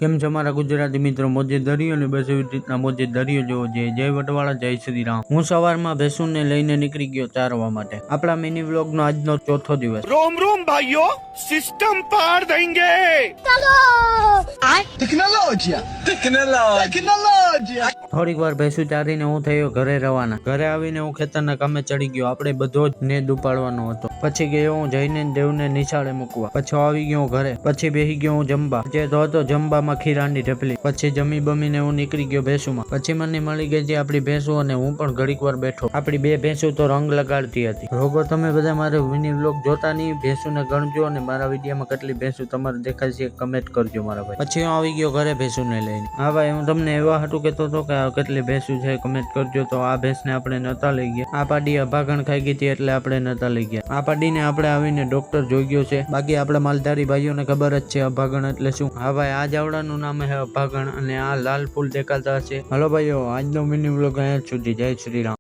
કેમ છો મારા ગુજરાતી મિત્રો? મોજે દરિયો ને બસ એવી રીતના મોજે દરિયો જોવો જોઈએ. જય વટવાળા, જય શ્રી રામ. હું સવારમાં ભેંસુને લઈને નીકળી ગયો ચારવા માટે. આપણા મિની વ્લોગ નો આજનો ચોથો દિવસ. रोम रोम भाइयों, सिस्टम पार देंगे। टेक्नोलॉजी થોડીક વાર ભેંસું ચારીને હું થયો ઘરે રવાના. ઘરે આવીને હું ખેતરના કામે ચડી ગયો. આપણે બધો જ નેદ ઉપાડવાનો હતો. પછી ગયો હું જઈને દેવને નિશાળે મૂકવા. પછી આવી ગયો હું ઘરે. પછી બેસી ગયો હું જમવા. જે તો હતો જમવામાં ખીરાની ઢેપલી. પછી જમી બમીને હું નીકળી ગયો ભેંસુમાં. પછી મને મળી ગઈ હતી આપણી ભેંસુ અને હું પણ ઘડીક વાર બેઠો. આપણી બે ભેંસુ તો રંગ લગાડતી હતી. રોગો તમે બધા મારો મિની વ્લોગ જોતા નહીં, ભેંસુને ગણજો અને મારા વિડીયોમાં કેટલી ભેંસુ તમારે દેખાય છે કમેન્ટ કરજો મારા ભાઈ. પછી હું આવી ગયો ઘરે ભેંસુને લઈને. હા ભાઈ, હું તમને એવા હાટું કહેતો હતો કે કેટલી ભેંસુ છે કમેન્ટ કરજો. તો આ ભેંસને આપણે નતા લઈ ગયા. આ પાડી અભાગણ ખાઈ ગઈ હતી એટલે આપણે નતા લઈ ગયા. આ પાડીને આપણે આવીને ડોક્ટર જોઈ ગયો છે. બાકી આપણા માલધારી ભાઈઓને ખબર જ છે અભાગણ એટલે શું. હા ભાઈ, આ જાવડાનું નામ છે અભાગણ અને આ લાલ ફૂલ દેખાતા હશે. હલો ભાઈઓ, આજનો મિની વ્લોગ અહીંયા જ સુધી. જય શ્રી રામ.